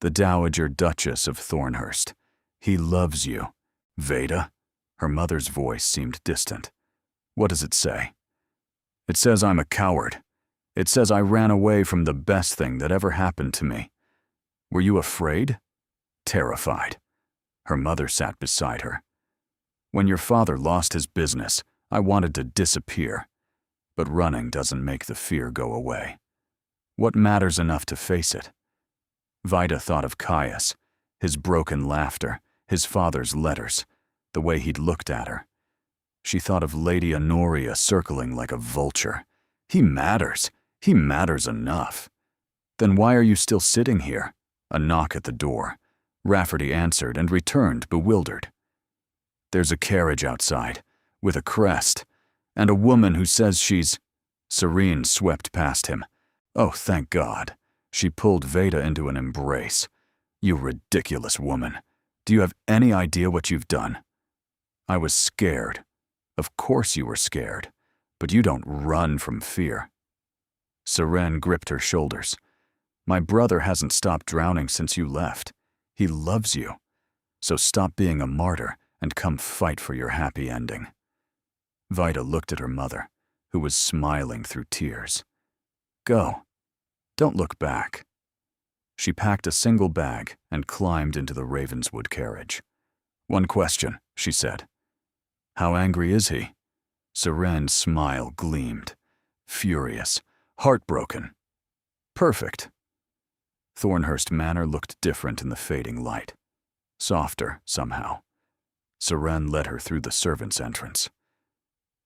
The Dowager Duchess of Thornhurst. He loves you. Veda?" Her mother's voice seemed distant. "What does it say?" "It says I'm a coward. It says I ran away from the best thing that ever happened to me. Were you afraid?" "Terrified." Her mother sat beside her. "When your father lost his business, I wanted to disappear. But running doesn't make the fear go away. What matters enough to face it?" Vida thought of Caius, his broken laughter, his father's letters, the way he'd looked at her. She thought of Lady Honoria circling like a vulture. He matters enough. "Then why are you still sitting here?" A knock at the door. Rafferty answered and returned, bewildered. "There's a carriage outside, with a crest, and a woman who says she's—" Serene swept past him. "Oh, thank God." She pulled Veda into an embrace. "You ridiculous woman. Do you have any idea what you've done?" "I was scared." "Of course you were scared, but you don't run from fear." Seren gripped her shoulders. "My brother hasn't stopped drowning since you left. He loves you. So stop being a martyr and come fight for your happy ending." Vida looked at her mother, who was smiling through tears. "Go. Don't look back." She packed a single bag and climbed into the Ravenswood carriage. "One question," she said. "How angry is he?" Seren's smile gleamed. "Furious. Heartbroken." "Perfect." Thornhurst Manor looked different in the fading light. Softer, somehow. Seren led her through the servants' entrance.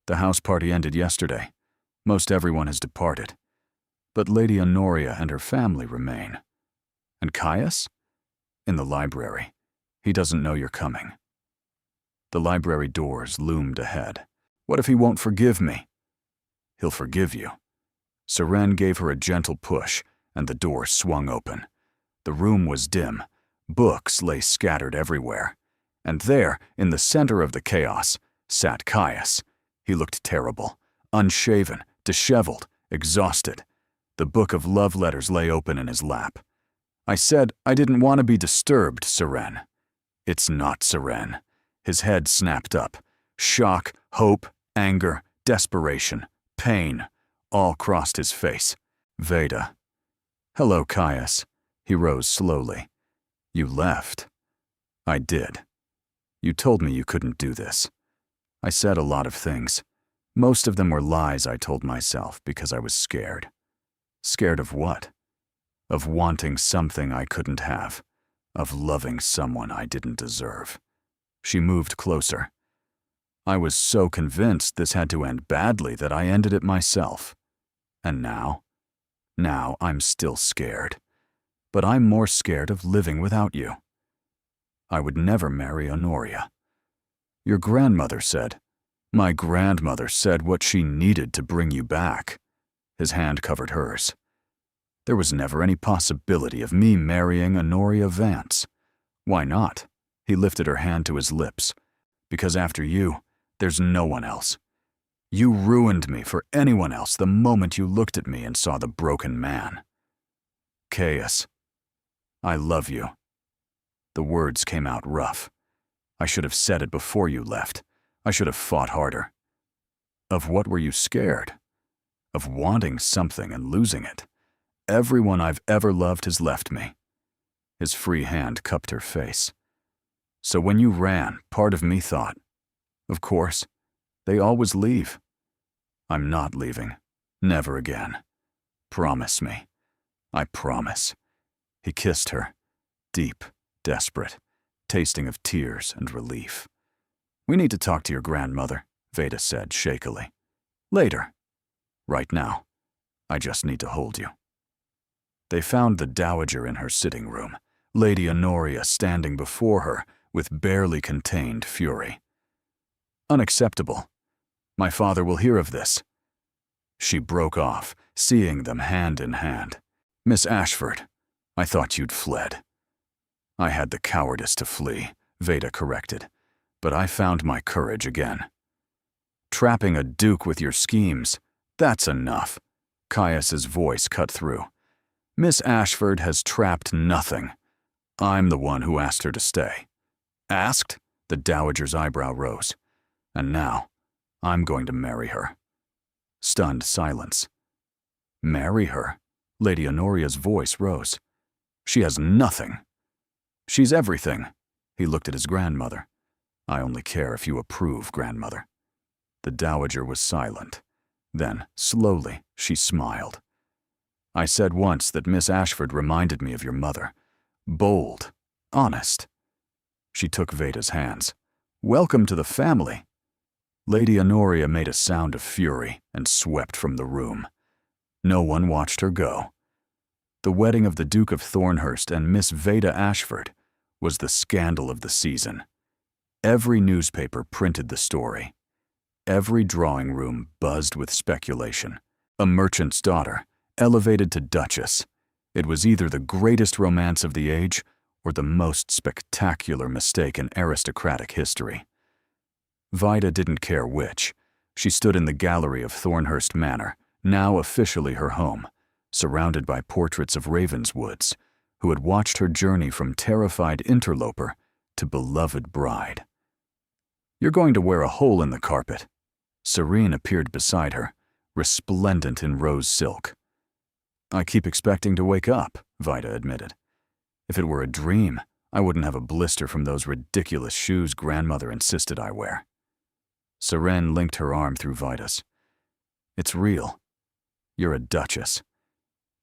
"The house party ended yesterday. Most everyone has departed. But Lady Honoria and her family remain. And Caius? In the library. He doesn't know you're coming." The library doors loomed ahead. "What if he won't forgive me?" "He'll forgive you." Seren gave her a gentle push, and the door swung open. The room was dim. Books lay scattered everywhere. And there, in the center of the chaos, sat Caius. He looked terrible, unshaven, disheveled, exhausted. The book of love letters lay open in his lap. "I said I didn't want to be disturbed, Seren." "It's not Seren." His head snapped up. Shock, hope, anger, desperation, pain, all crossed his face. "Veda." "Hello, Caius." He rose slowly. "You left." "I did. You told me you couldn't do this. I said a lot of things. Most of them were lies I told myself because I was scared." "Scared of what?" "Of wanting something I couldn't have. Of loving someone I didn't deserve." She moved closer. "I was so convinced this had to end badly that I ended it myself. And now? Now I'm still scared. But I'm more scared of living without you. I would never marry Honoria. Your grandmother said, My grandmother said what she needed to bring you back. His hand covered hers. There was never any possibility of me marrying Honoria Vance. Why not? He lifted her hand to his lips. Because after you, there's no one else. You ruined me for anyone else the moment you looked at me and saw the broken man. Caius, I love you. The words came out rough. I should have said it before you left. I should have fought harder. Of what were you scared? Of wanting something and losing it. Everyone I've ever loved has left me. His free hand cupped her face. So when you ran, part of me thought, of course, they always leave. I'm not leaving. Never again. Promise me. I promise. He kissed her, deep, desperate, tasting of tears and relief. We need to talk to your grandmother, Veda said shakily. Later. Right now. I just need to hold you. They found the dowager in her sitting room, Lady Honoria standing before her with barely contained fury. Unacceptable. My father will hear of this. She broke off, seeing them hand in hand. Miss Ashford, I thought you'd fled. I had the cowardice to flee, Veda corrected, but I found my courage again. Trapping a duke with your schemes, that's enough. Caius's voice cut through. Miss Ashford has trapped nothing. I'm the one who asked her to stay. Asked? The dowager's eyebrow rose. And now, I'm going to marry her. Stunned silence. Marry her? Lady Honoria's voice rose. She has nothing. She's everything. He looked at his grandmother. I only care if you approve, grandmother. The dowager was silent. Then, slowly, she smiled. I said once that Miss Ashford reminded me of your mother. Bold. Honest. She took Veda's hands. Welcome to the family. Lady Honoria made a sound of fury and swept from the room. No one watched her go. The wedding of the Duke of Thornhurst and Miss Veda Ashford was the scandal of the season. Every newspaper printed the story. Every drawing room buzzed with speculation. A merchant's daughter, elevated to duchess. It was either the greatest romance of the age or the most spectacular mistake in aristocratic history. Vida didn't care which. She stood in the gallery of Thornhurst Manor, now officially her home, surrounded by portraits of Ravenswoods, who had watched her journey from terrified interloper to beloved bride. You're going to wear a hole in the carpet. Serene appeared beside her, resplendent in rose silk. I keep expecting to wake up, Vida admitted. If it were a dream, I wouldn't have a blister from those ridiculous shoes grandmother insisted I wear. Serene linked her arm through Vida's. It's real. You're a duchess.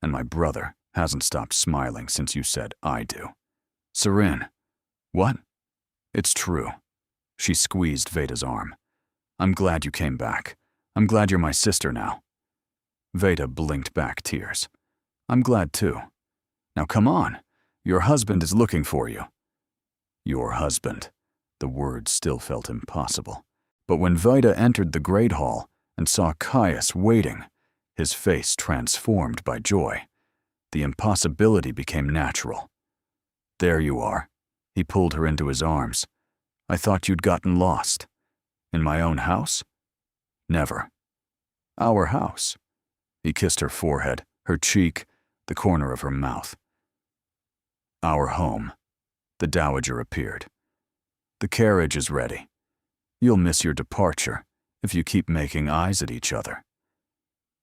And my brother hasn't stopped smiling since you said I do. Serene. What? It's true. She squeezed Veda's arm. I'm glad you came back. I'm glad you're my sister now. Veda blinked back tears. I'm glad too. Now come on. Your husband is looking for you. Your husband. The word still felt impossible. But when Vida entered the great hall and saw Caius waiting, his face transformed by joy. The impossibility became natural. There you are. He pulled her into his arms. I thought you'd gotten lost. In my own house? Never. Our house. He kissed her forehead, her cheek, the corner of her mouth. Our home. The dowager appeared. The carriage is ready. You'll miss your departure if you keep making eyes at each other.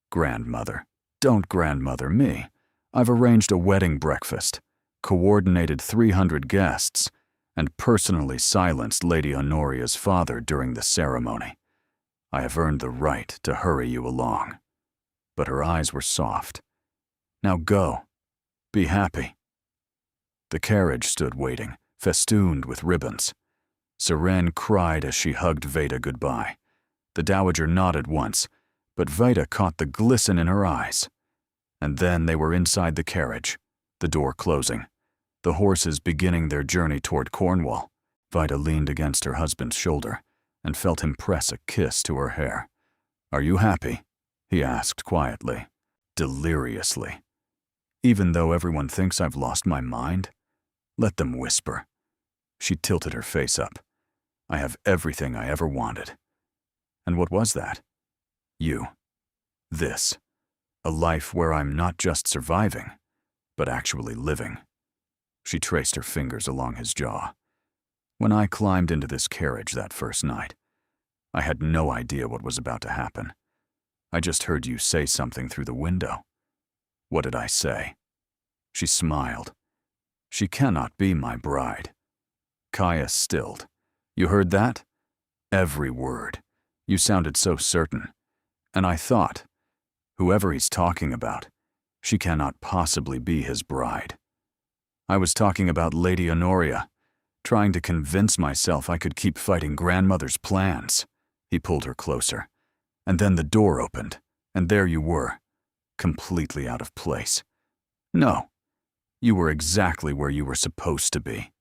Grandmother, don't grandmother me. I've arranged a wedding breakfast, coordinated 300 guests, and personally silenced Lady Honoria's father during the ceremony. I have earned the right to hurry you along. But her eyes were soft. Now go. Be happy. The carriage stood waiting, festooned with ribbons. Serene cried as she hugged Veda goodbye. The dowager nodded once, but Vida caught the glisten in her eyes. And then they were inside the carriage, the door closing, the horses beginning their journey toward Cornwall. Vida leaned against her husband's shoulder, and felt him press a kiss to her hair. "Are you happy?" he asked quietly, deliriously. "Even though everyone thinks I've lost my mind? Let them whisper." She tilted her face up. "I have everything I ever wanted." "And what was that?" "You. This. A life where I'm not just surviving, but actually living." She traced her fingers along his jaw. "When I climbed into this carriage that first night, I had no idea what was about to happen. I just heard you say something through the window." "What did I say?" She smiled. "She cannot be my bride." Caius stilled. "You heard that?" "Every word. You sounded so certain. And I thought, whoever he's talking about, she cannot possibly be his bride. I was talking about Lady Honoria, trying to convince myself I could keep fighting grandmother's plans." He pulled her closer. "And then the door opened, and there you were, completely out of place. No, you were exactly where you were supposed to be."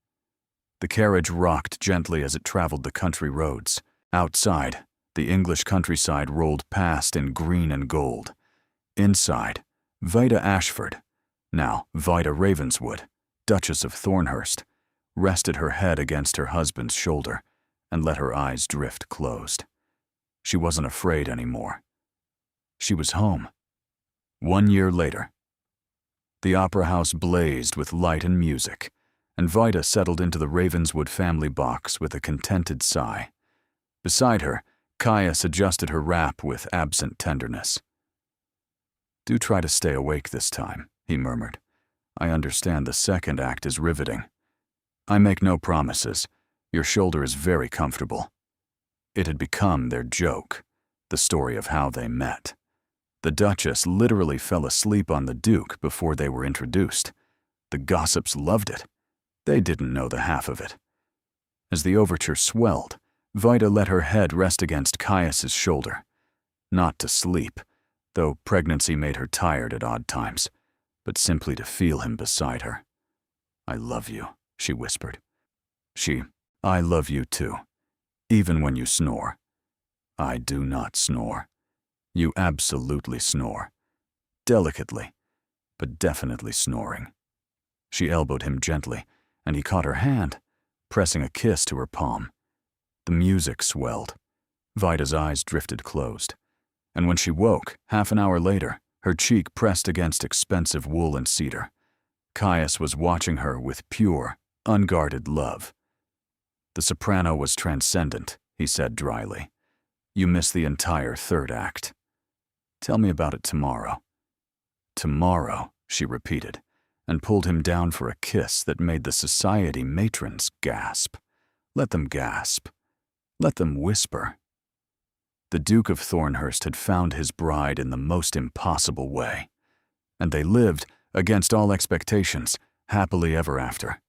The carriage rocked gently as it traveled the country roads. Outside, the English countryside rolled past in green and gold. Inside, Vida Ashford, now Vida Ravenswood, Duchess of Thornhurst, rested her head against her husband's shoulder and let her eyes drift closed. She wasn't afraid anymore. She was home. 1 year later. The opera house blazed with light and music, and Vida settled into the Ravenswood family box with a contented sigh. Beside her, Caius adjusted her wrap with absent tenderness. "Do try to stay awake this time," he murmured. "I understand the second act is riveting. I make no promises. Your shoulder is very comfortable." It had become their joke, the story of how they met. The Duchess literally fell asleep on the Duke before they were introduced. The gossips loved it. They didn't know the half of it. As the overture swelled, Vida let her head rest against Caius's shoulder. Not to sleep, though pregnancy made her tired at odd times, but simply to feel him beside her. "I love you," she whispered. "I love you too, even when you snore." "I do not snore." "You absolutely snore. Delicately, but definitely snoring." She elbowed him gently, and he caught her hand, pressing a kiss to her palm. The music swelled. Vida's eyes drifted closed. And when she woke, half an hour later, her cheek pressed against expensive wool and cedar. Caius was watching her with pure, unguarded love. "The soprano was transcendent," he said dryly. "You missed the entire third act. Tell me about it tomorrow." "Tomorrow," she repeated, and pulled him down for a kiss that made the society matrons gasp. Let them gasp. Let them whisper. The Duke of Thornhurst had found his bride in the most impossible way, and they lived, against all expectations, happily ever after.